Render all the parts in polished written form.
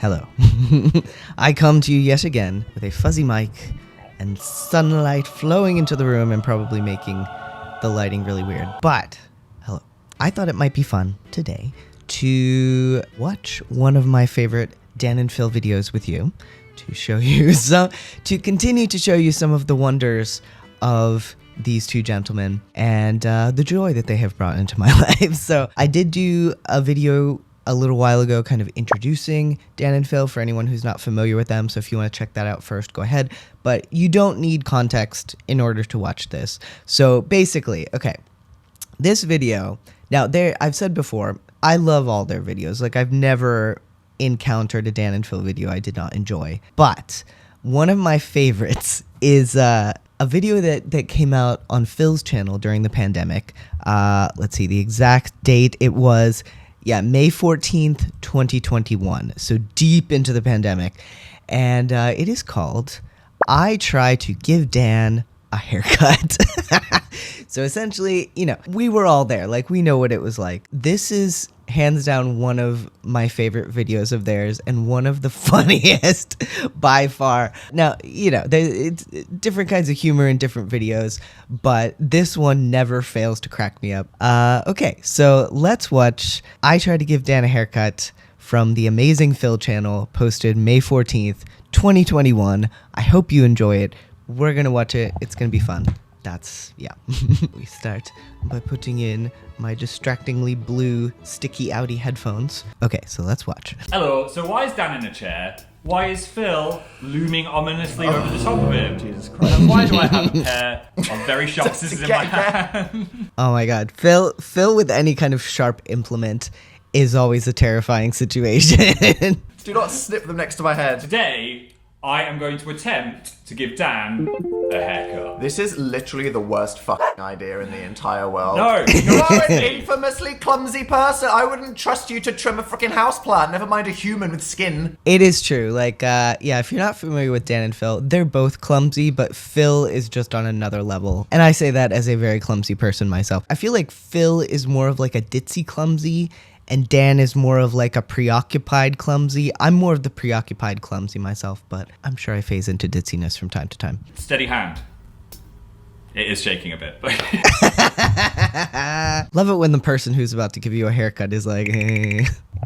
Hello. I come to you yet again with a fuzzy mic and sunlight flowing into the room and probably making the lighting really weird. But, hello. I thought it might be fun today to watch one of my favorite Dan and Phil videos with you, to show you to continue to show you some of the wonders of these two gentlemen and the joy that they have brought into my life. So I did do a video a little while ago kind of introducing Dan and Phil for anyone who's not familiar with them. So if you want to check that out first, go ahead. But you don't need context in order to watch this. So basically, okay, this video, now I've said before, I love all their videos. Like, I've never encountered a Dan and Phil video I did not enjoy. But one of my favorites is a video that came out on Phil's channel during the pandemic. Let's see the exact date. It was, May 14th, 2021. So deep into the pandemic. And it is called, I Try to Give Dan a Haircut. So essentially, we were all there. Like, we know what it was like. This is hands down one of my favorite videos of theirs and one of the funniest by far. Now, it's different kinds of humor in different videos, but this one never fails to crack me up. Okay, so let's watch I Try to Give Dan a Haircut from the AmazingPhil channel, posted May 14th, 2021. I hope you enjoy it. We're gonna watch it. It's gonna be fun. We start by putting in my distractingly blue sticky outy headphones. Okay, so let's watch. Hello, so why is Dan in a chair? Why is Phil looming ominously over the top of him? Jesus Christ. And why do I have a pair of very sharp scissors in my hand? Oh my god, Phil with any kind of sharp implement is always a terrifying situation. Do not snip them next to my head. Today, I am going to attempt to give Dan a haircut. This is literally the worst fucking idea in the entire world. No. You are an infamously clumsy person. I wouldn't trust you to trim a freaking houseplant, never mind a human with skin. It is true. Like, if you're not familiar with Dan and Phil, they're both clumsy, but Phil is just on another level. And I say that as a very clumsy person myself. I feel like Phil is more of like a ditzy clumsy, and Dan is more of like a preoccupied clumsy. I'm more of the preoccupied clumsy myself, but I'm sure I phase into ditziness from time to time. Steady hand. It is shaking a bit. Love it when the person who's about to give you a haircut is like, hey.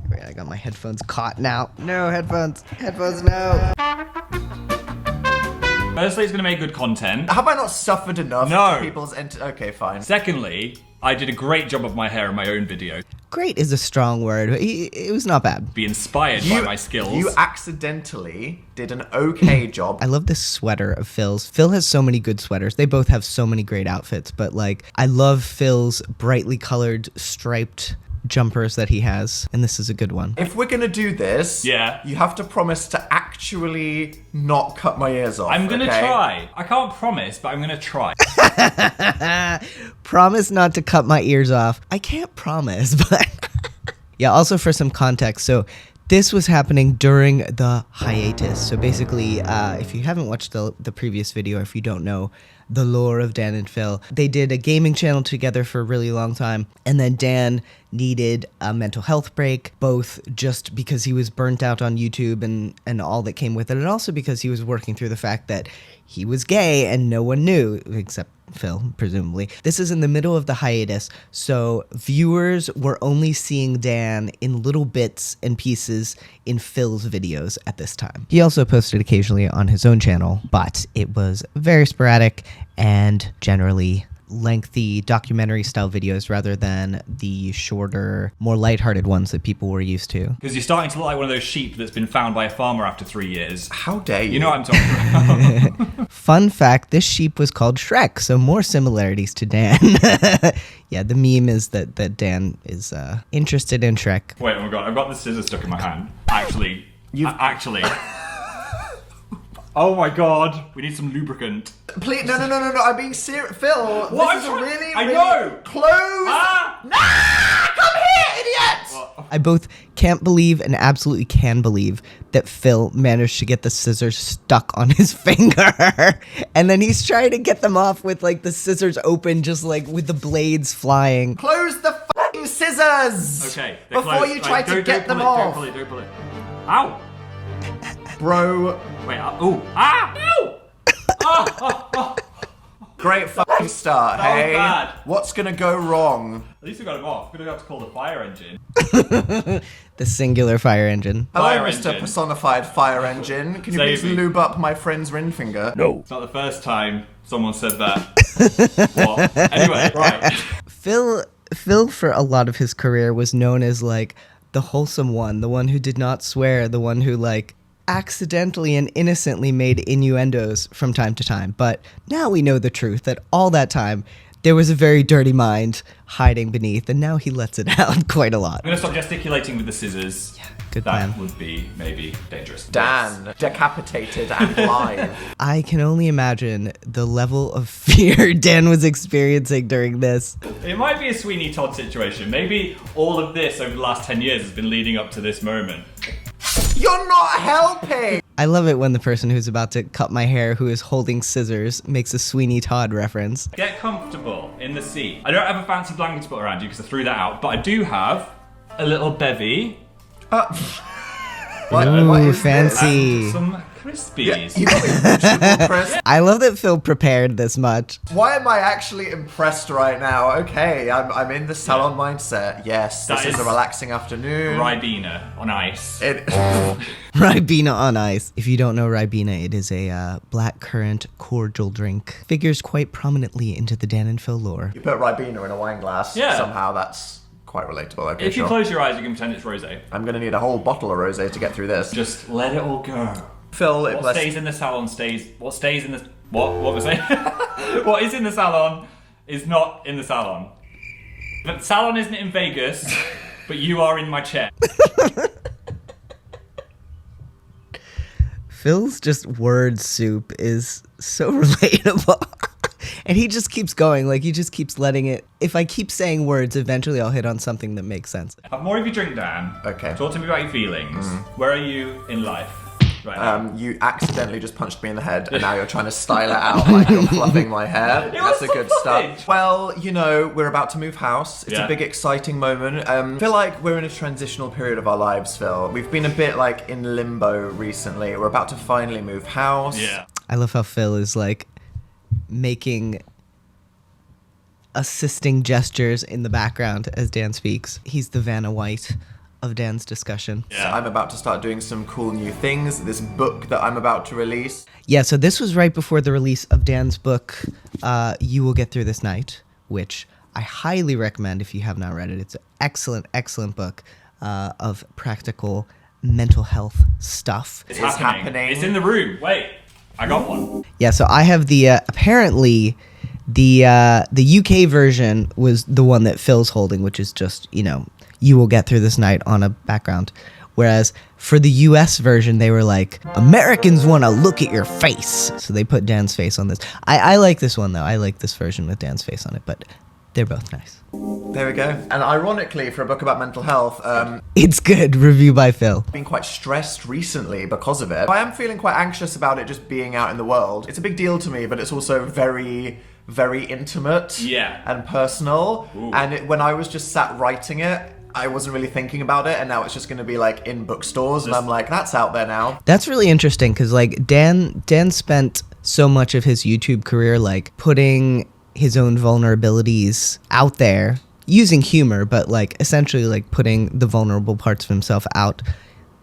Wait, I got my headphones caught now. No, headphones. Headphones, no. Firstly, it's going to make good content. Have I not suffered enough? No. People's okay, fine. Secondly, I did a great job of my hair in my own video. Great is a strong word. It was not bad. Be inspired by my skills. You accidentally did an okay job. I love this sweater of Phil's. Phil has so many good sweaters. They both have so many great outfits, but like, I love Phil's brightly colored striped jumpers that he has, and this is a good one. If we're gonna do this, Yeah. you have to promise to actually not cut my ears off. I'm gonna okay? try. I can't promise, but I'm gonna try. Promise not to cut my ears off. I can't promise, but yeah, also for some context, so this was happening during the hiatus. So basically, if you haven't watched the previous video, if you don't know the lore of Dan and Phil, they did a gaming channel together for a really long time, and then Dan needed a mental health break, both just because he was burnt out on YouTube and all that came with it, and also because he was working through the fact that he was gay and no one knew, except Phil, presumably. This is in the middle of the hiatus, so viewers were only seeing Dan in little bits and pieces in Phil's videos at this time. He also posted occasionally on his own channel, but it was very sporadic and generally lengthy documentary style videos rather than the shorter, more lighthearted ones that people were used to. Because you're starting to look like one of those sheep that's been found by a farmer after 3 years. How dare you? You know what I'm talking about. Fun fact, this sheep was called Shrek, so more similarities to Dan. Yeah, the meme is that Dan is interested in Shrek. Wait, oh my god, I've got the scissors stuck in my hand. Actually. Oh my god, we need some lubricant. Please, no, I'm being serious. Phil, What? this is a really, I really know. close. Come here, idiot! I both can't believe and absolutely can believe that Phil managed to get the scissors stuck on his finger. And then he's trying to get them off with like the scissors open, just like with the blades flying. Close the fucking scissors! Okay. Before you try to get them off. Don't pull it. Ow! Bro, Wait, ooh, ah, no! great fucking start, That was hey? bad. What's gonna go wrong? At least we got him off. We're gonna have to call the fire engine. The singular fire engine. Hello, Fire Mr. engine. Personified Fire Engine. Can you Save please me. lube up my friend's ring finger? No. It's not the first time someone said that. What? Anyway, right. Phil for a lot of his career was known as like the wholesome one, the one who did not swear, the one who like accidentally and innocently made innuendos from time to time. But now we know the truth that all that time there was a very dirty mind hiding beneath, and now he lets it out quite a lot. I'm gonna stop gesticulating with the scissors. Yeah, good That plan. would be maybe dangerous. Dan, decapitated and live. I can only imagine the level of fear Dan was experiencing during this. It might be a Sweeney Todd situation. Maybe all of this over the last 10 years has been leading up to this moment. You're not helping! I love it when the person who's about to cut my hair, who is holding scissors, makes a Sweeney Todd reference. Get comfortable in the seat. I don't have a fancy blanket to put around you because I threw that out, but I do have a little bevy What Ooh, is fancy. and some this? Crispies. You got vegetable crisp. I love that Phil prepared this much. Why am I actually impressed right now? Okay, I'm in the salon mindset. Yes, That this is is a relaxing afternoon. Ribena on ice. Ribena on ice. If you don't know Ribena, it is a black currant cordial drink. Figures quite prominently into the Dan and Phil lore. You put Ribena in a wine glass. Yeah. Somehow that's quite relatable. Okay, If you sure. close your eyes, you can pretend it's rosé. I'm gonna need a whole bottle of rosé to get through this. Just let it all go. Phil, What stays in the salon stays. What stays in the what was I saying? What is in the salon is not in the salon. But the salon isn't in Vegas, but you are in my chair. Phil's just word soup is so relatable. And he just keeps going, like he just keeps letting it. If I keep saying words, eventually I'll hit on something that makes sense. Have more of your drink, Dan. Okay. Talk to me about your feelings. Where are you in life right now? You accidentally just punched me in the head, and now you're trying to style it out like you're fluffing my hair. That's a was good fluffing. start. Well, you know, we're about to move house. It's Yeah. a big, exciting moment. I feel like we're in a transitional period of our lives, Phil. We've been a bit like in limbo recently. We're about to finally move house. Yeah. I love how Phil is like making assisting gestures in the background as Dan speaks. He's the Vanna White of Dan's discussion. So I'm about to start doing some cool new things. This book that I'm about to release. Yeah, so this was right before the release of Dan's book, You Will Get Through This Night, which I highly recommend if you have not read it. It's an excellent, excellent book of practical mental health stuff. It's It's happening. happening. It's in the room. Wait, I got one. Yeah, so I have the apparently the UK version was the one that Phil's holding, which is just, you know, You Will Get Through This Night on a background. Whereas for the US version, they were like, Americans want to look at your face. So they put Dan's face on this. I like this one, though. I like this version with Dan's face on it, but they're both nice. There we go. And ironically, for a book about mental health, It's good. Review by Phil. I've been quite stressed recently because of it. I am feeling quite anxious about it just being out in the world. It's a big deal to me, but it's also very, very intimate Yeah. and personal. Ooh. And when I was just sat writing it, I wasn't really thinking about it, and now it's just going to be like in bookstores, and I'm like, that's out there now. That's really interesting because like Dan spent so much of his YouTube career like putting his own vulnerabilities out there using humor, but like essentially like putting the vulnerable parts of himself out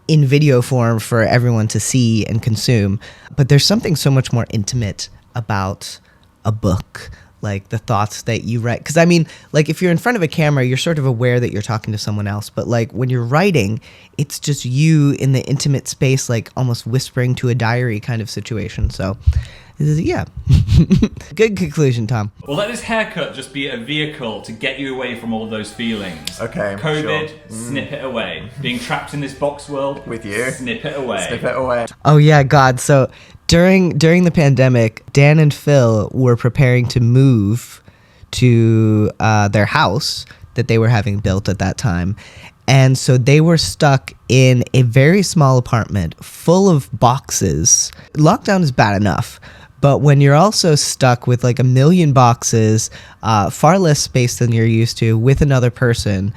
in video form for everyone to see and consume. But there's something so much more intimate about a book, like the thoughts that you write. Because I mean, like if you're in front of a camera, you're sort of aware that you're talking to someone else. But like when you're writing, it's just you in the intimate space, like almost whispering to a diary kind of situation. So yeah, good conclusion, Tom. Well, let this haircut just be a vehicle to get you away from all those feelings. Okay, COVID, sure. snip it away. Being trapped in this box world, With you. snip it away. Snip it away. Oh yeah, God. So during the pandemic, Dan and Phil were preparing to move to their house that they were having built at that time. And so they were stuck in a very small apartment full of boxes. Lockdown is bad enough, but when you're also stuck with like a million boxes, far less space than you're used to with another person,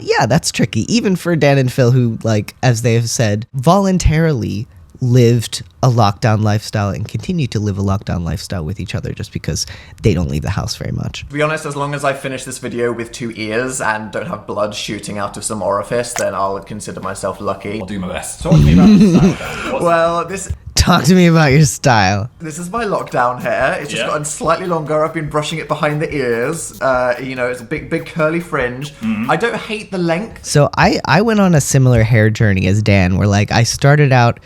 yeah, that's tricky. Even for Dan and Phil, who, like, as they have said, voluntarily lived a lockdown lifestyle and continue to live a lockdown lifestyle with each other just because they don't leave the house very much. To be honest, as long as I finish this video with 2 ears and don't have blood shooting out of some orifice, then I'll consider myself lucky. I'll do my best. Talk to me about the style then. Well, this Talk to me about your style. is my lockdown hair. It's just Yeah. gotten slightly longer. I've been brushing it behind the ears. It's a big curly fringe. I don't hate the length. So I went on a similar hair journey as Dan, where like I started out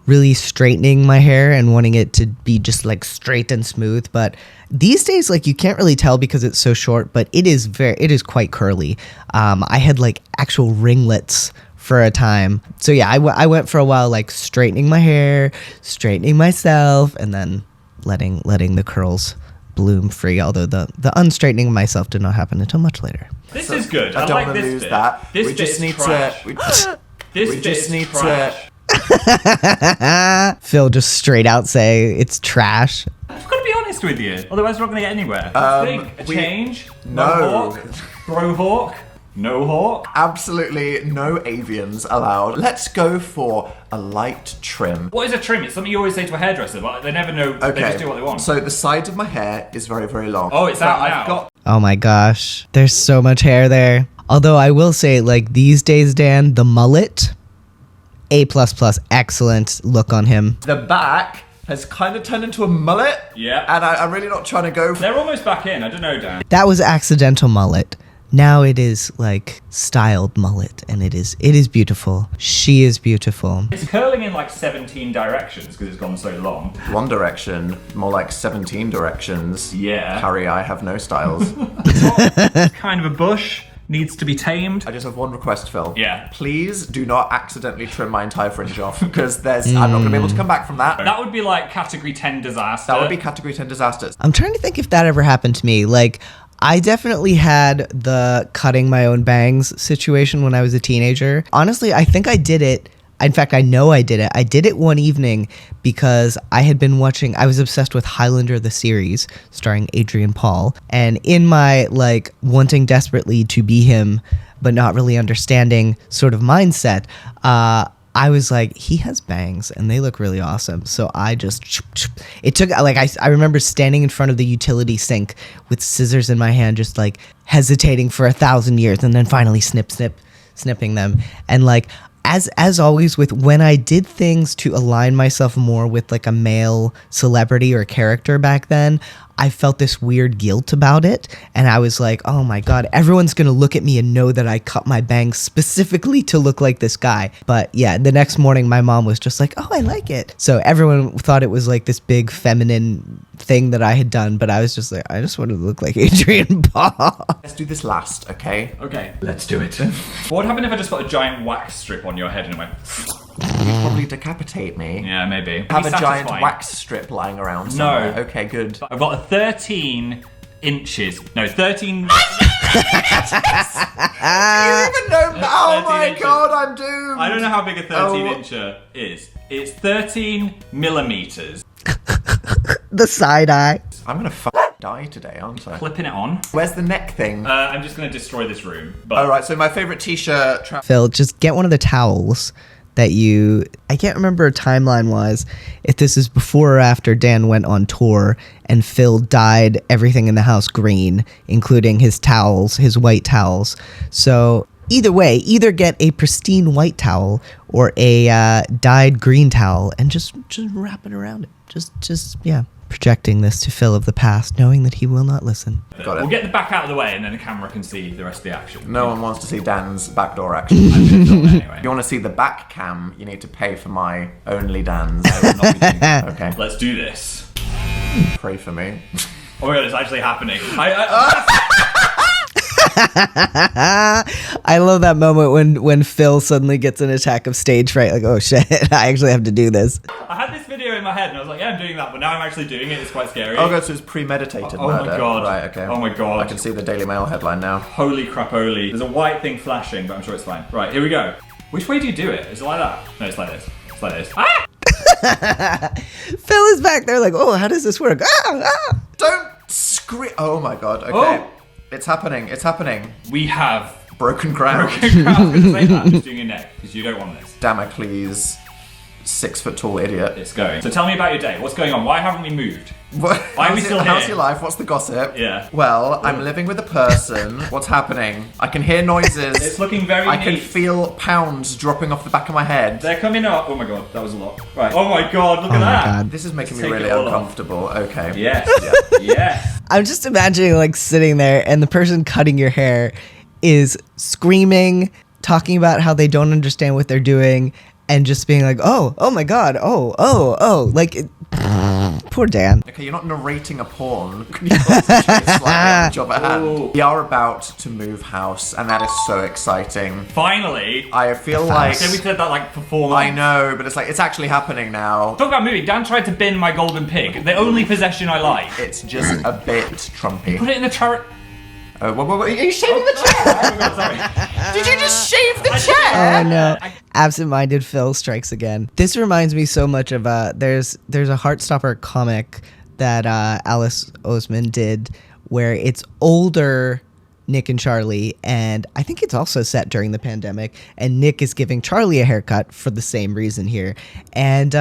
really straightening my hair and wanting it to be just like straight and smooth, but these days like you can't really tell because it's so short, but it is quite curly. I had like actual ringlets for a time. So yeah, I went for a while like straightening my hair, straightening myself, and then letting the curls bloom free, although the unstraightening of myself did not happen until much later. This is good. I I don't like want to this lose bit. that. This We bit just is need trash. to. This we bit just is need to- trash. Phil just straight out say it's trash. I've got to be honest with you, otherwise we're not going to get anywhere. A change? No. Hawk? Bro hawk? No hawk? Absolutely no avians allowed. Let's go for a light trim. What is a trim? It's something you always say to a hairdresser, but they never know. Okay. They just do what they want. So the sides of my hair is very, very long. Oh, it's So out I've now. got Oh my gosh, there's so much hair there. Although I will say, like these days, Dan, the mullet, A++, excellent look on him. the back has kind of turned into a mullet. Yeah. And I'm really not trying to go for. They're almost back in. I don't know, Dan. That was accidental mullet. Now it is like styled mullet, and it is beautiful. She is beautiful. It's curling in like 17 directions because it's gone so long. One direction, more like 17 directions. Yeah. Harry, I have no styles. It's kind of a bush. Needs to be tamed. I just have one request, Phil. Yeah. Please do not accidentally trim my entire fringe off, because I'm not going to be able to come back from that. That would be like category 10 disaster. That would be category 10 disasters. I'm trying to think if that ever happened to me. Like, I definitely had the cutting my own bangs situation when I was a teenager. Honestly, I think I did it. In fact, I know I did it. I did it one evening because I had been watching, I was obsessed with Highlander the series, starring Adrian Paul. And in my, like, wanting desperately to be him, but not really understanding sort of mindset, I was like, he has bangs and they look really awesome. So I just, it took, like, I remember standing in front of the utility sink with scissors in my hand, just like hesitating for 1,000 years, and then finally snipping them. And like, as always with when I did things to align myself more with like a male celebrity or character back then, I felt this weird guilt about it. And I was like, oh my God, everyone's going to look at me and know that I cut my bangs specifically to look like this guy. But yeah, the next morning, my mom was just like, oh, I like it. So everyone thought it was like this big feminine thing that I had done. But I was just like, I just wanted to look like Adrian Paul. Let's do this last, okay? Okay, let's do it. What would happen if I just put a giant wax strip on your head and it went... You'd probably decapitate me. Yeah, maybe. Have Be a giant satisfying. wax strip lying around somewhere. No. Okay, good. I've got a 13 inches. No, 13... Do you even know? Oh 13 my inches. God, I'm doomed. I don't know how big a 13 Oh. incher is. It's 13 millimeters. The side eye. I'm gonna die today, aren't I? Clipping it on. Where's the neck thing? I'm just going to destroy this room. But Alright, so my favorite t-shirt... Phil, just get one of the towels that you, I can't remember timeline wise if this is before or after Dan went on tour and Phil dyed everything in the house green, including his towels, his white towels. So either way, either get a pristine white towel or a dyed green towel and just wrap it around it. Just yeah. Projecting this to Phil of the past, knowing that he will not listen. Got it. we'll get the back out of the way and then the camera can see the rest of the action. No one wants to see Dan's backdoor action. Anyway. If you want to see the back cam, you need to pay for my only Dan's. I will not be doing that. Okay, Let's do this. pray for me. Oh my God, it's actually happening. I love that moment when Phil suddenly gets an attack of stage fright, like, oh shit, I actually have to do this. I had this video in my head and I was like, yeah, I'm doing that, but now I'm actually doing it. It's quite scary. Oh god, so it's premeditated Oh my murder. God. Right, okay. Oh my God. I can see the Daily Mail headline now. Holy crap-oli. There's a white thing flashing, but I'm sure it's fine. Right, here we go. Which way do you do it? Is it like that? No, it's like this. It's like this. Ah! Phil is back there like, oh, how does this work? Don't scream! Oh my god, okay. Oh. It's happening, it's happening. We have... Broken ground. I was going to say that. I'm just doing your neck, because you don't want this. Damocles 6-foot-tall idiot. It's going. So tell me about your day. What's going on? Why haven't we moved? Why are we still How's here? your life? What's the gossip? Yeah. Well, I'm living with a person. What's happening? I can hear noises. It's looking very I can neat. feel pounds dropping off the back of my head. They're coming up. Oh my god, that was a lot. Right. Oh my god, look at my that. God. This is making me Take really it all off. uncomfortable. Okay. Yes. Yes. I'm just imagining like sitting there and the person cutting your hair is screaming, talking about how they don't understand what they're doing, and just being like, oh my god, oh, like, poor Dan. Okay, you're not narrating a porn. Can you concentrate slightly on the job at hand? Ooh. We are about to move house, and that is so exciting. Finally. I feel like... Then we said that like for 4 months. I know, but it's actually happening now. Talk about moving. Dan tried to bin my golden pig. The only possession I like. It's just a bit Trumpy. Put it in the turret. Are you shaving the chair? Oh my god, sorry. Did you just shave the I chair? Oh no. Absent-minded Phil strikes again. This reminds me so much of there's a Heartstopper comic that Alice Oseman did where it's older Nick and Charlie, and I think it's also set during the pandemic, and Nick is giving Charlie a haircut for the same reason here. And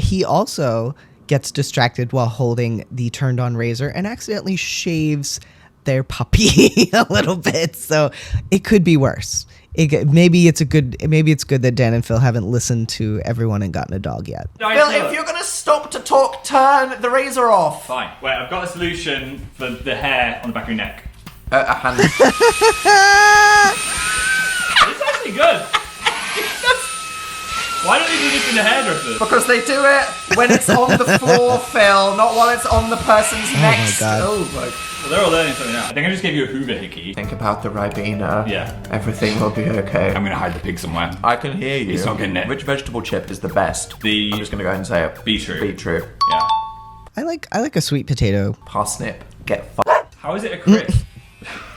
he also gets distracted while holding the turned on razor and accidentally shaves their puppy a little bit, so it could be worse. Maybe it's good that Dan and Phil haven't listened to everyone and gotten a dog yet. Phil, if you're gonna stop to talk, turn the razor off. Fine. Wait, I've got a solution for the hair on the back of your neck. A hand. It's actually good. Why don't you do this in the hairdresser? Because they do it when it's on the floor, Phil, not while it's on the person's neck. my God. Oh my. Well, they're all learning something now. I think I just gave you a Hoover hickey. Think about the Ribena. Yeah. Everything will be okay. I'm gonna hide the pig somewhere. I can hear you. He's not getting it. Which vegetable chip is the best? The- I'm just gonna go ahead and say it. Beetroot. Beetroot. Yeah. I like a sweet potato. Parsnip. Get fucked. How is it a crisp?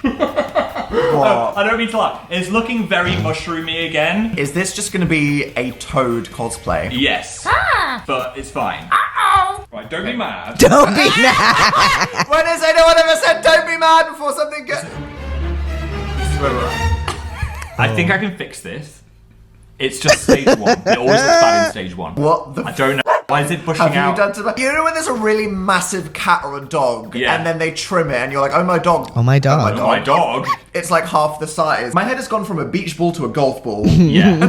What? I don't mean to laugh. It's looking very mushroomy again. Is this just gonna be a Toad cosplay? Yes. But it's fine. Right, don't be mad. Don't be mad. When has anyone ever said don't be mad before something good? This is where we're at. I think I can fix this. It's just stage 1. It always looks bad in stage 1. What the I don't know. Why is it bushing have you out? done to You know when there's a really massive cat or a dog, Yeah. and then they trim it, and you're like, oh my dog. Oh my dog. Oh, my dog. It's like half the size. My head has gone from a beach ball to a golf ball. Yeah.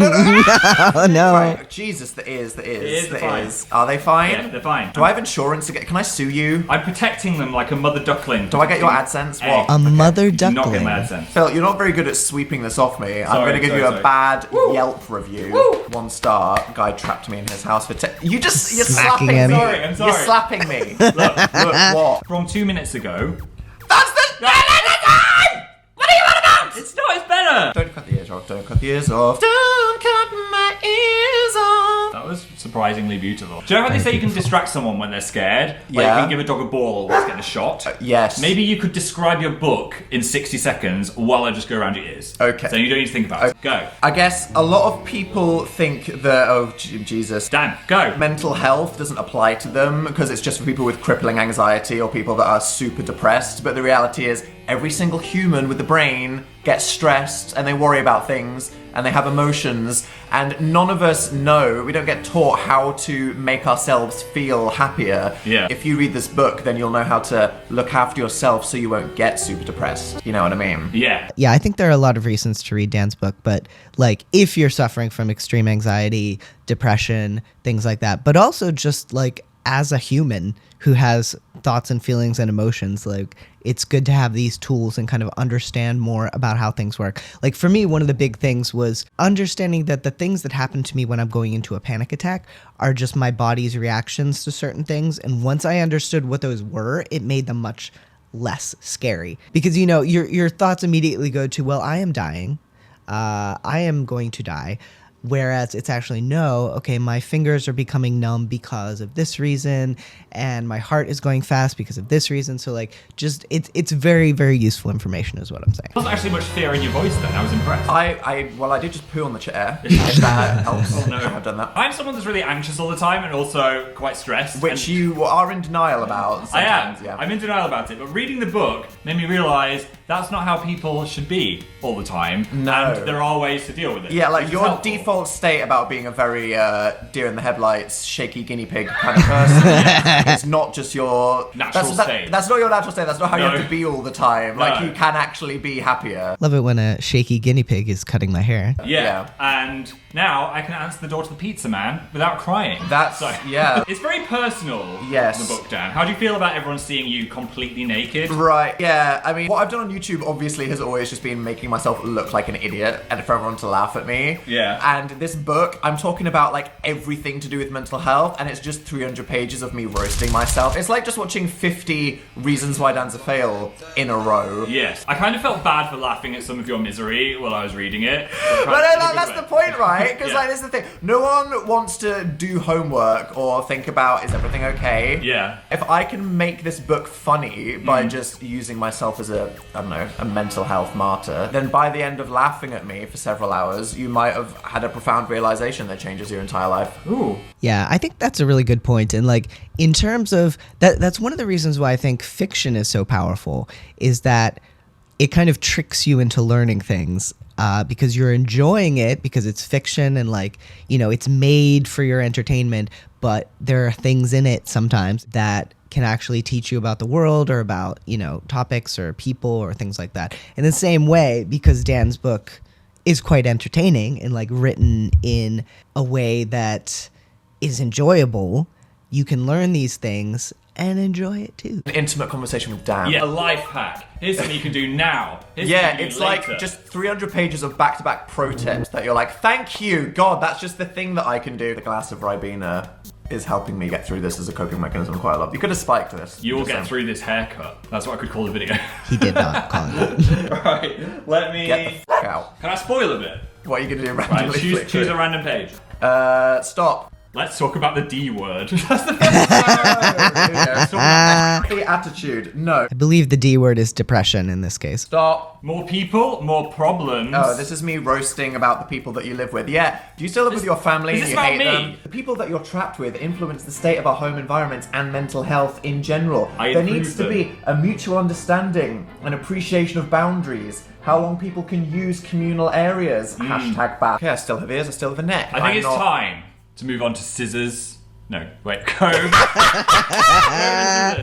Oh no. Right. Jesus, the ears. Ears are fine. Are they fine? Yeah, they're fine. Do I have insurance to get? Can I sue you? I'm protecting them like a mother duckling. Do I get your AdSense? Hey. What? A mother Do not get duckling. my AdSense. Phil, you're not very good at sweeping this off me. I'm Sorry, going to give sorry, you a sorry. bad Yelp review. 1 star. Guy trapped me in his house for you're Smacking slapping him. me. Sorry, I'm sorry. You're slapping me. Look, What? from 2 minutes ago. That's the time! What are you on about? It's not, it's better! Don't cut the ears off. Don't cut the ears off. Don't cut my ears off. That was surprisingly beautiful. Do you know how they say you can distract someone when they're scared? Like Yeah. you can give a dog a ball or getting a shot? Yes. Maybe you could describe your book in 60 seconds while I just go around your ears. Okay. So you don't need to think about it. Go. I guess a lot of people think that, Jesus. Dan, go. Mental health doesn't apply to them because it's just for people with crippling anxiety or people that are super depressed. But the reality is, every single human with a brain gets stressed and they worry about things and they have emotions. And none of us know, we don't get taught how to make ourselves feel happier. Yeah. If you read this book, then you'll know how to look after yourself so you won't get super depressed. You know what I mean? Yeah. Yeah, I think there are a lot of reasons to read Dan's book, but like if you're suffering from extreme anxiety, depression, things like that, but also just like as a human who has thoughts and feelings and emotions, like it's good to have these tools and kind of understand more about how things work. Like for me, one of the big things was understanding that the things that happen to me when I'm going into a panic attack are just my body's reactions to certain things. And once I understood what those were, it made them much less scary because, you know, your thoughts immediately go to, well, I am dying. I am going to die. Whereas it's actually no, okay, my fingers are becoming numb because of this reason, and my heart is going fast because of this reason. So like, just it's very, very useful information, is what I'm saying. There wasn't actually much fear in your voice then. I was impressed. I did just poo on the chair. If that helps. Oh, no. I have done that. I'm someone that's really anxious all the time and also quite stressed. Which and you are in denial about I am. sometimes, yeah. I'm in denial about it. But reading the book made me realise that's not how people should be all the time. No. And there are ways to deal with it. Yeah, like which is your helpful. default state about being a very deer in the headlights, shaky guinea pig kind of person. It's not just your Natural state. That's not your natural state. That's not how you No. have to be all the time. Like No. you can actually be happier. Love it when a shaky guinea pig is cutting my hair. Yeah. And now I can answer the door to the pizza man without crying. That's yeah. It's very personal. Yes. The book, Dan. How do you feel about everyone seeing you completely naked? Right, yeah. I mean, what I've done on YouTube obviously has always just been making myself look like an idiot and for everyone to laugh at me. Yeah. And this book, I'm talking about like everything to do with mental health, and it's just 300 pages of me roasting myself. It's like just watching 50 Reasons Why Dan's a Fail in a row. Yes. I kind of felt bad for laughing at some of your misery while I was reading it. But that's the point, right? Because Yeah. like, this is the thing. No one wants to do homework or think about, is everything okay? Yeah. If I can make this book funny by just using myself as a mental health martyr, then by the end of laughing at me for several hours, you might have had a profound realization that changes your entire life. Ooh. Yeah, I think that's a really good point. And like in terms of that's one of the reasons why I think fiction is so powerful is that it kind of tricks you into learning things because you're enjoying it because it's fiction and like, you know, it's made for your entertainment, but there are things in it sometimes that can actually teach you about the world or about, you know, topics or people or things like that. In the same way, because Dan's book is quite entertaining and like written in a way that is enjoyable, you can learn these things and enjoy it too. An intimate conversation with Dan. Yeah, a life hack. Here's something you can do now. Here's Yeah, something you it's can do like later. just 300 pages of back-to-back pro tips that you're like, thank you, God, that's just the thing that I can do. The glass of Ribena is helping me get through this as a coping mechanism quite a lot. You could have spiked this. You will Just get saying. through this haircut. That's what I could call the video. He did not call it that. Right, let me... Get the f*** out. Can I spoil a bit? What are you going to do Right, randomly? choose flick through? a random page. Stop. Let's talk about the D word. Let's talk about the attitude. No. I believe the D word is depression in this case. Stop. More people, more problems. Oh, this is me roasting about the people that you live with. Yeah. Do you still live with your family is and this you about hate me? them? The people that you're trapped with influence the state of our home environments and mental health in general. I There approve needs to them. be a mutual understanding, an appreciation of boundaries, how long people can use communal areas. Hashtag back. Okay, I still have ears, I still have a neck. I think it's time to move on to scissors. No, wait, comb.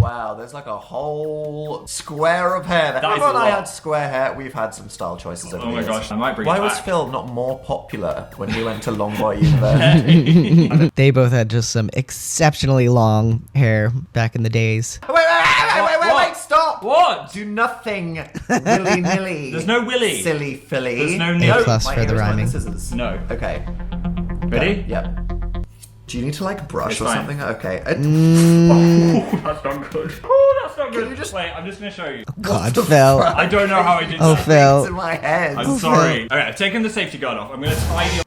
Wow, there's like a whole square of hair there. That is Remember a when I lot. had square hair? We've had some style choices over Oh the my years. gosh, I might bring Why it was back. Phil not more popular when he went to Longboy University? They both had just some exceptionally long hair back in the days. Wait, What? stop! What? Do nothing willy-nilly. There's no willy. Silly filly. There's no A nil. plus my for ear the is like rhyming. scissors. No. Okay. Ready? Yep. Do you need to like brush It's or fine. something? Okay. Oh, that's not good. Oh, that's not good. you just- Wait, I'm just gonna show you. God, Phil. I don't know how I did Oh, that. Phil. It's in my head. I'm sorry. Okay, I've taken the safety guard off. I'm gonna tidy up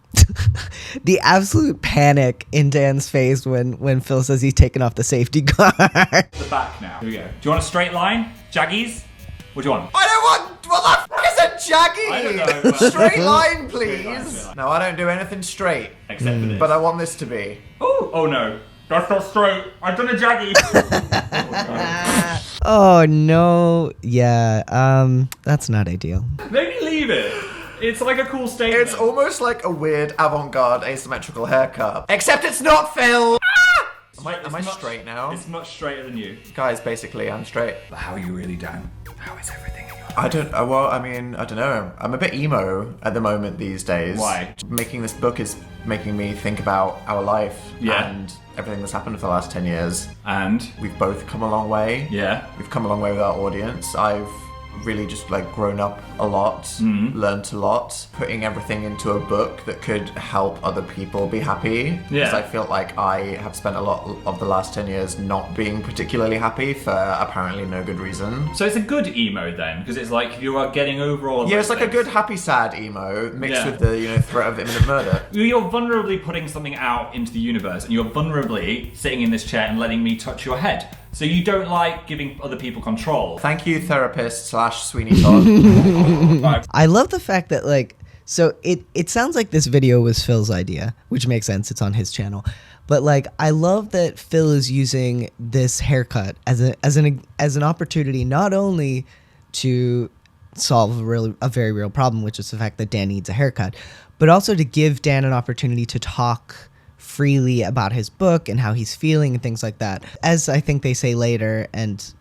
The absolute panic in Dan's face when Phil says he's taken off the safety guard. the back now. Here we go. Do you want a straight line? Jaggies? What do you want? I don't want. What the f is a jaggy? I don't know, but- Straight line, Straight line, please. straight line. No, I don't do anything straight. Except for this. But I want this to be. Ooh, oh no. That's not straight. I've done a jaggy. Oh no. Yeah, that's not ideal. Maybe leave it. It's like a cool statement. It's almost like a weird avant-garde asymmetrical haircut. Except it's not Phil. Am I It's much- straight now? It's much straighter than you. Guys, basically, I'm straight. But how are you really, Dan? How is everything in your life? I don't. I don't know. I'm a bit emo at the moment these days. Why? Making this book is making me think about our life Yeah. and everything that's happened for the last 10 years. And? We've both come a long way. Yeah. We've come a long way with our audience. I've really just like grown up a lot, Mm-hmm. learnt a lot, putting everything into a book that could help other people be happy. Yeah. Because I feel like I have spent a lot of the last 10 years not being particularly happy for apparently no good reason. So it's a good emo then, because it's like you are getting over all of Yeah, those it's like a things. good happy sad emo mixed Yeah. with the threat of imminent murder. You're vulnerably putting something out into the universe, and you're vulnerably sitting in this chair and letting me touch your head. So you don't like giving other people control. Thank you, therapist / Sweeney Todd. Right. I love the fact that like so it sounds like this video was Phil's idea, which makes sense. It's on his channel. But like I love that Phil is using this haircut as an opportunity not only to solve a very real problem, which is the fact that Dan needs a haircut, but also to give Dan an opportunity to talk freely about his book and how he's feeling and things like that. As I think they say later, and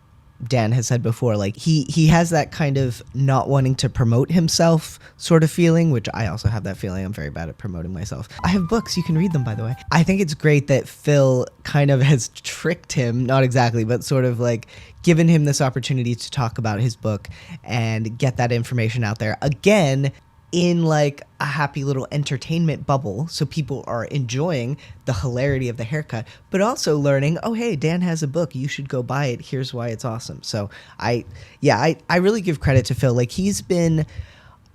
Dan has said before, like he has that kind of not wanting to promote himself sort of feeling, which I also have that feeling. I'm very bad at promoting myself. I have books, you can read them, by the way. I think it's great that Phil kind of has tricked him, not exactly, but sort of like given him this opportunity to talk about his book and get that information out there again in like a happy little entertainment bubble, so people are enjoying the hilarity of the haircut, but also learning, oh hey, Dan has a book, you should go buy it, here's why it's awesome. So I really give credit to Phil. Like, he's been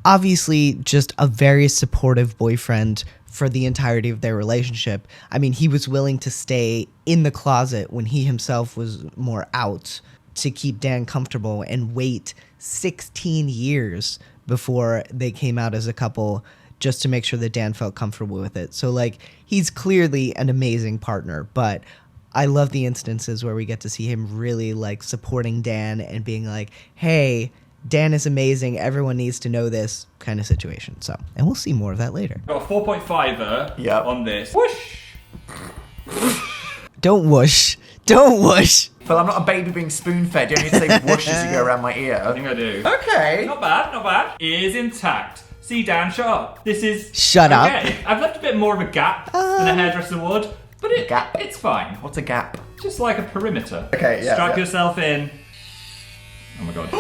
obviously just a very supportive boyfriend for the entirety of their relationship. I mean, he was willing to stay in the closet when he himself was more out to keep Dan comfortable and wait 16 years before they came out as a couple, just to make sure that Dan felt comfortable with it. So like, he's clearly an amazing partner, but I love the instances where we get to see him really like supporting Dan and being like, hey, Dan is amazing, everyone needs to know this kind of situation. So, and we'll see more of that later. Got a 4.5er on this. Whoosh! Don't whoosh. Don't whoosh. Phil, I'm not a baby being spoon-fed. You don't need to say whoosh as you go around my ear. I think I do. Okay. Not bad, not bad. Ears intact. See, Dan, shut up. This is... Shut up. I've left a bit more of a gap than a hairdresser would, but it's fine. What's a gap? Just like a perimeter. Okay, yeah. Strap yourself in. Oh my god.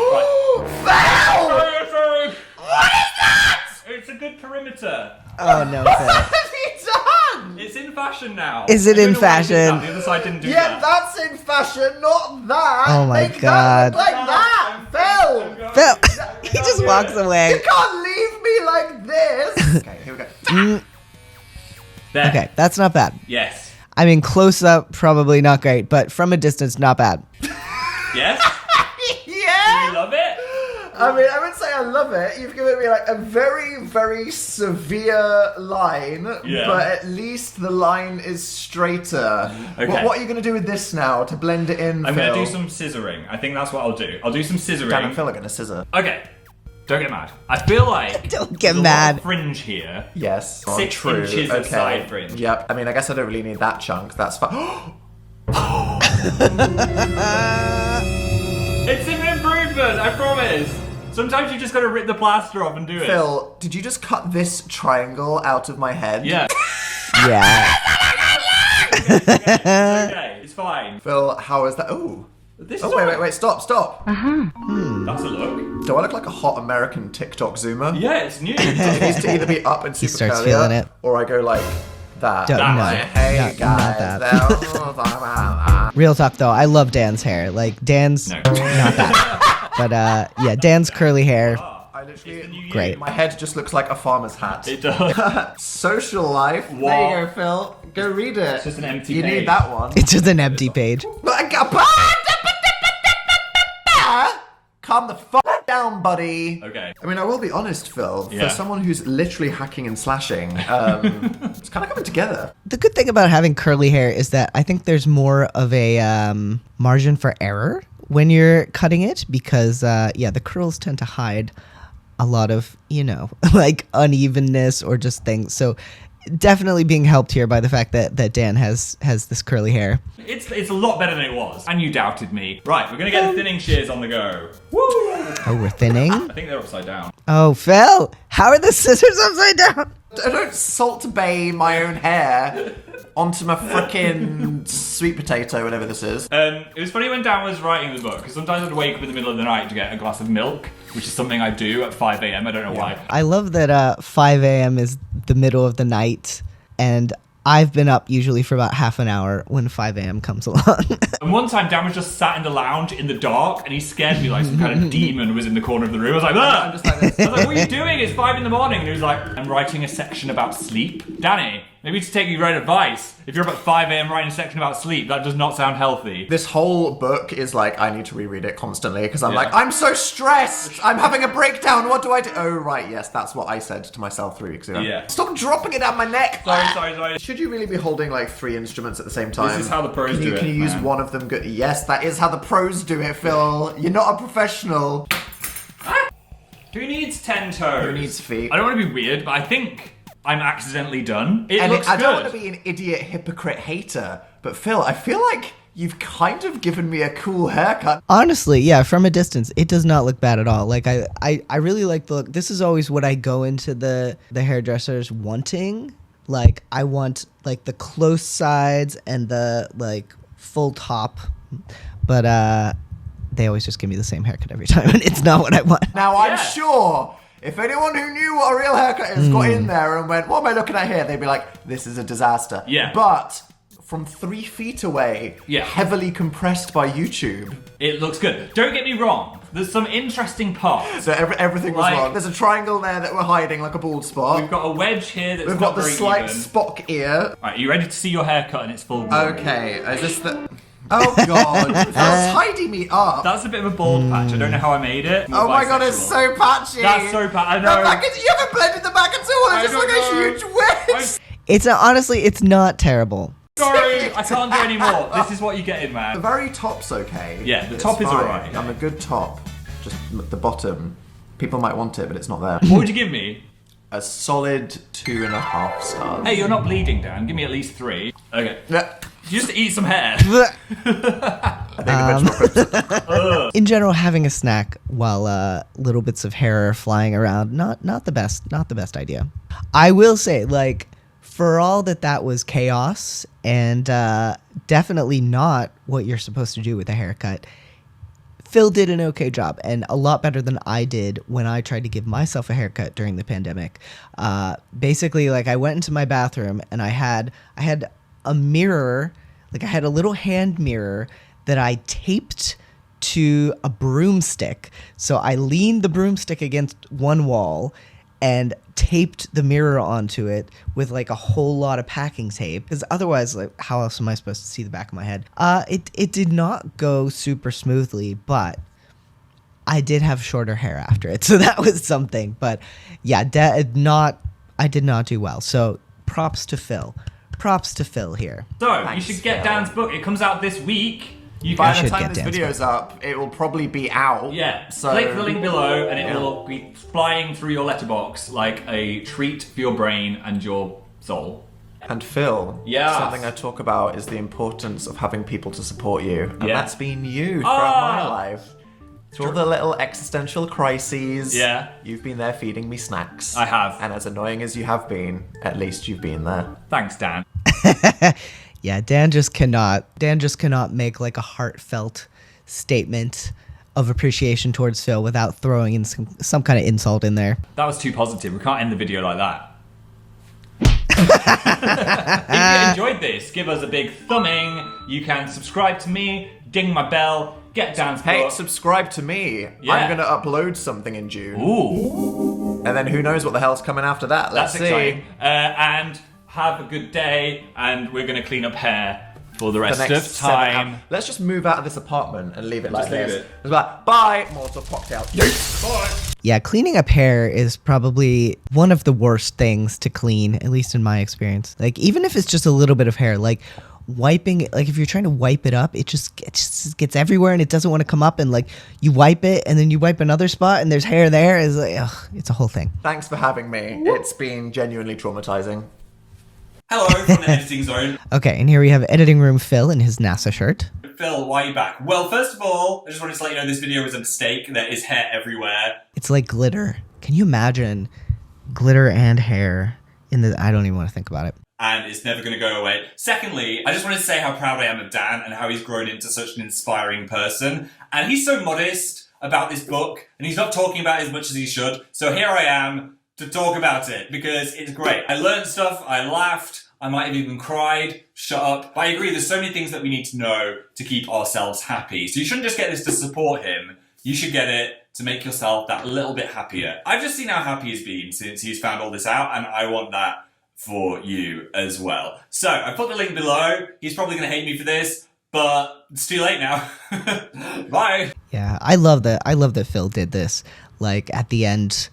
Right. Sorry. What is that? It's a good perimeter. Oh no, What Phil. have you done? It's in fashion now. Is it I don't in know why I did fashion? that. The other side didn't do Yeah, that. that's in fashion, not that. Oh my Make God. That look like that, Phil. Phil, he just walks away. You can't leave me like this. Okay, here we go. There. Okay, that's not bad. Yes. I mean, close up, probably not great, but from a distance, not bad. Yes? Yeah. You love it? I mean, I would say I love it. You've given me like a very, very severe line, Yeah. but at least the line is straighter. Okay. What are you going to do with this now to blend it in, I'm Phil? going to do some scissoring. I think that's what I'll do. I'll do some scissoring. Dan and Phil are going to scissor. Okay. Don't get mad. I feel like Don't get there's a lot mad. of fringe here. Yes. 6 true. inches of side fringe. Yep. I mean, I guess I don't really need that chunk. That's fine. It's an improvement, I promise. Sometimes you just gotta rip the plaster off and do it. Phil, did you just cut this triangle out of my head? Yeah. Yeah. It's okay. It's fine. Phil, how is that? Ooh. This is Oh, wait, stop. That's a look. Do I look like a hot American TikTok zoomer? Yeah, it's new. It needs to either be up and super starts curly, feeling it. or I go like that. Don't- no. Like, hey not guys. that. Real talk though, I love Dan's hair. Like, Dan's No. not that. But yeah, Dan's curly hair. I literally, Great. my head just looks like a farmer's hat. It does. Social life. What? There you go, Phil. Go read it. It's just an empty You page. need that one. It's just an empty page. Calm the fuck down, buddy. Okay. I mean, I will be honest, Phil. Yeah. For someone who's literally hacking and slashing, it's kind of coming together. The good thing about having curly hair is that I think there's more of a margin for error when you're cutting it because, the curls tend to hide a lot of, like unevenness or just things. So definitely being helped here by the fact that Dan has this curly hair. It's a lot better than it was. And you doubted me. Right, we're gonna get the thinning shears on the go. Woo! Oh, we're thinning? I think they're upside down. Oh, Phil, how are the scissors upside down? I don't Salt Bay my own hair onto my frickin' sweet potato, whatever this is. It was funny when Dan was writing the book, because sometimes I'd wake up in the middle of the night to get a glass of milk, which is something I do at 5 a.m. I don't know why. I love that 5 a.m. is the middle of the night, and I've been up usually for about half an hour when 5 a.m. comes along. And one time Dan was just sat in the lounge in the dark, and he scared me like some kind of demon was in the corner of the room. I was like, ah! I'm just like this. I was like, what are you doing? It's 5 in the morning. And he was like, I'm writing a section about sleep. Danny, maybe to take your great advice. If you're up at 5 a.m. writing a section about sleep, that does not sound healthy. This whole book is like, I need to reread it constantly because I'm Yeah. like, I'm so stressed. I'm having a breakdown. What do I do? Oh, right. Yes, that's what I said to myself 3 weeks ago. Yeah. Stop dropping it down my neck. Sorry. Should you really be holding like 3 instruments at the same time? This is how the pros do it, Can you use man. one of them good? Yes, that is how the pros do it, Phil. You're not a professional. Who needs 10 toes? Who needs feet? I don't want to be weird, but I think I'm accidentally done. It And looks I good. don't want to be an idiot hypocrite hater, but Phil, I feel like you've kind of given me a cool haircut. Honestly, yeah, from a distance, it does not look bad at all. Like I really like the look. This is always what I go into the hairdressers wanting. Like I want like the close sides and the like full top, but they always just give me the same haircut every time, and it's not what I want. Now, I'm Yeah. sure if anyone who knew what a real haircut is got in there and went, what am I looking at here? They'd be like, this is a disaster. Yeah. But from 3 feet away, Yeah. heavily compressed by YouTube. It looks good. Don't get me wrong. There's some interesting parts. So everything was Like- wrong. There's a triangle there that we're hiding like a bald spot. We've got a wedge here that's We've not got the very slight even. Spock ear. Right, are you ready to see your haircut in its full glory? Okay, is this the... Oh god, that's tidy me up. That's a bit of a bald patch. I don't know how I made it. Oh my god, it's so patchy. That's so I know. You haven't blended the back at all. I It's just don't like a know. huge wedge. It's honestly, it's not terrible. Sorry, I can't do any more. This is what you get in, The man. very top's okay. Yeah, the It's top is fine. alright. I'm a good top. Just the bottom. People might want it, but it's not there. What would you give me? A solid 2.5 stars. Hey, you're not bleeding, Dan. Give me at least 3. Okay. Yeah. Just eat some hair. In general, having a snack while little bits of hair are flying around, not the best idea. I will say, like, for all that was chaos and definitely not what you're supposed to do with a haircut, Phil did an okay job, and a lot better than I did when I tried to give myself a haircut during the pandemic. Basically, like, I went into my bathroom and I had a mirror, like I had a little hand mirror that I taped to a broomstick. So I leaned the broomstick against one wall and taped the mirror onto it with like a whole lot of packing tape, because otherwise, like, how else am I supposed to see the back of my head? It did not go super smoothly, but I did have shorter hair after it, so that was something. But yeah, I did not do well. So props to Phil. Props to Phil here. So, Thanks, you should get Phil. Dan's book. It comes out this week. You By can the should time get this Dan's video's up, it will probably be out. Yeah, So click the link below and it will be flying through your letterbox like a treat for your brain and your soul. And Phil, Yes. something I talk about is the importance of having people to support you. And Yeah. that's been you throughout my Ah. life. Through all the little existential crises, Yeah. you've been there feeding me snacks. I have. And as annoying as you have been, at least you've been there. Thanks, Dan. Yeah, Dan just cannot make like a heartfelt statement of appreciation towards Phil without throwing in some kind of insult in there. That was too positive. We can't end the video like that. If you enjoyed this, give us a big thumbing. You can subscribe to me, ding my bell, get Dan's Hey, book. subscribe to me. Yeah. I'm gonna upload something in June. Ooh, And then who knows what the hell's coming after that. Let's that's see. exciting. And have a good day, and we're going to clean up hair for the The rest next of 7 time. hours. Let's just move out of this apartment and leave it like Just leave this. it. It's like, bye, Molotov cocktail. Bye. Yeah, cleaning up hair is probably one of the worst things to clean, at least in my experience. Like, even if it's just a little bit of hair, like wiping, like if you're trying to wipe it up, it just gets everywhere and it doesn't want to come up, and like you wipe it and then you wipe another spot and there's hair there. It's like, ugh, it's a whole thing. Thanks for having me. It's been genuinely traumatizing. Hello from the editing zone. Okay, and here we have editing room Phil in his NASA shirt. Phil, why are you back? Well, first of all, I just wanted to let you know this video was a mistake. There is hair everywhere. It's like glitter. Can you imagine glitter and hair in the... I don't even want to think about it. And it's never going to go away. Secondly, I just wanted to say how proud I am of Dan and how he's grown into such an inspiring person. And he's so modest about this book, and he's not talking about it as much as he should. So here I am to talk about it, because it's great. I learned stuff, I laughed, I might have even cried. Shut up. But I agree, there's so many things that we need to know to keep ourselves happy. So you shouldn't just get this to support him. You should get it to make yourself that little bit happier. I've just seen how happy he's been since he's found all this out, and I want that for you as well. So I put the link below. He's probably going to hate me for this, but it's too late now. Bye. Yeah, I love that Phil did this. Like at the end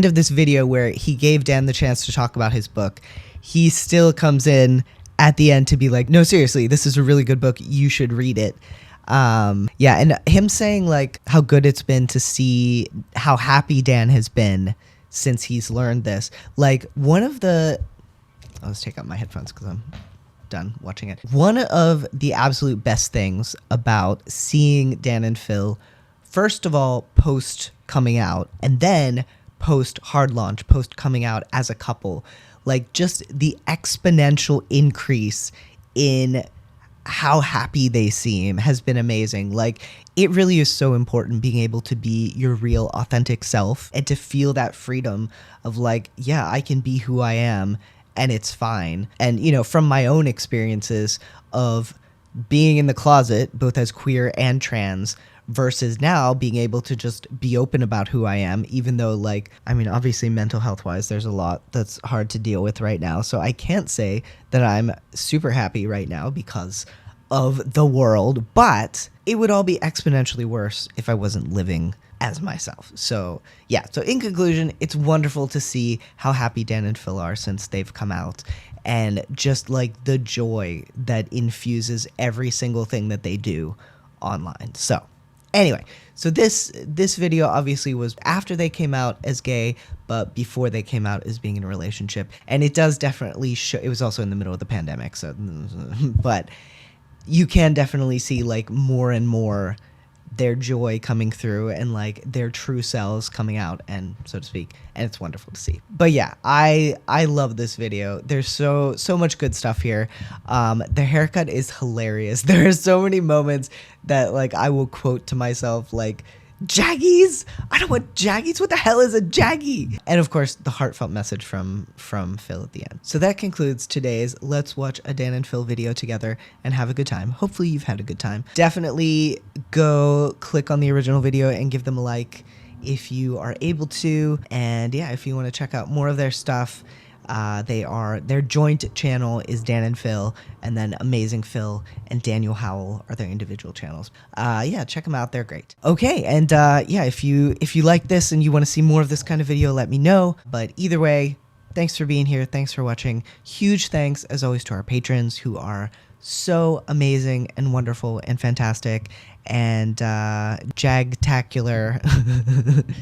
of this video where he gave Dan the chance to talk about his book, he still comes in at the end to be like, no, seriously, this is a really good book. You should read it. Yeah, and him saying like how good it's been to see how happy Dan has been since he's learned this. Like one of the, I'll just take out my headphones because I'm done watching it. One of the absolute best things about seeing Dan and Phil, first of all, post coming out, and then post hard launch, post coming out as a couple, like just the exponential increase in how happy they seem has been amazing. Like it really is so important being able to be your real authentic self and to feel that freedom of like, yeah, I can be who I am and it's fine. And, you know, from my own experiences of being in the closet, both as queer and trans, versus now being able to just be open about who I am, even though, like, I mean, obviously mental health wise, there's a lot that's hard to deal with right now. So I can't say that I'm super happy right now because of the world, but it would all be exponentially worse if I wasn't living as myself. So yeah, so in conclusion, it's wonderful to see how happy Dan and Phil are since they've come out, and just like the joy that infuses every single thing that they do online. So anyway, so this video obviously was after they came out as gay, but before they came out as being in a relationship. And it does definitely show, it was also in the middle of the pandemic, so, but you can definitely see like more and more their joy coming through and like their true selves coming out, and so to speak, and it's wonderful to see. But yeah, I love this video. There's so much good stuff here. The haircut is hilarious. There are so many moments that like I will quote to myself, like, Jaggies? I don't want Jaggies. What the hell is a Jaggy? And of course, the heartfelt message from Phil at the end. So that concludes today's Let's Watch a Dan and Phil video together and have a good time. Hopefully you've had a good time. Definitely go click on the original video and give them a like if you are able to. And yeah, if you want to check out more of their stuff, their joint channel is Dan and Phil, and then AmazingPhil and Daniel Howell are their individual channels. Yeah, check them out. They're great. Okay, and yeah, if you like this and you want to see more of this kind of video, let me know. But either way, thanks for being here. Thanks for watching. Huge thanks, as always, to our patrons who are so amazing and wonderful and fantastic and jagtacular.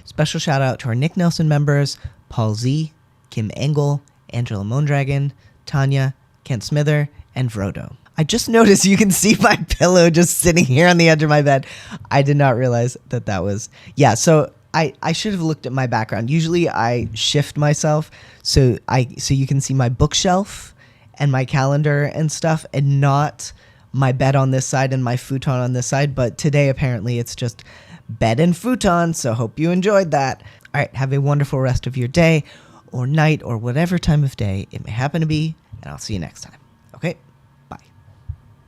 Special shout out to our Nick Nelson members, Paul Z, Kim Engel, Angela Mondragon, Tanya, Kent Smither, and Vrodo. I just noticed you can see my pillow just sitting here on the edge of my bed. I did not realize that was... Yeah, so I should have looked at my background. Usually I shift myself so you can see my bookshelf and my calendar and stuff, and not my bed on this side and my futon on this side. But today apparently it's just bed and futon, so hope you enjoyed that. All right, have a wonderful rest of your day or night or whatever time of day it may happen to be, and I'll see you next time. Okay?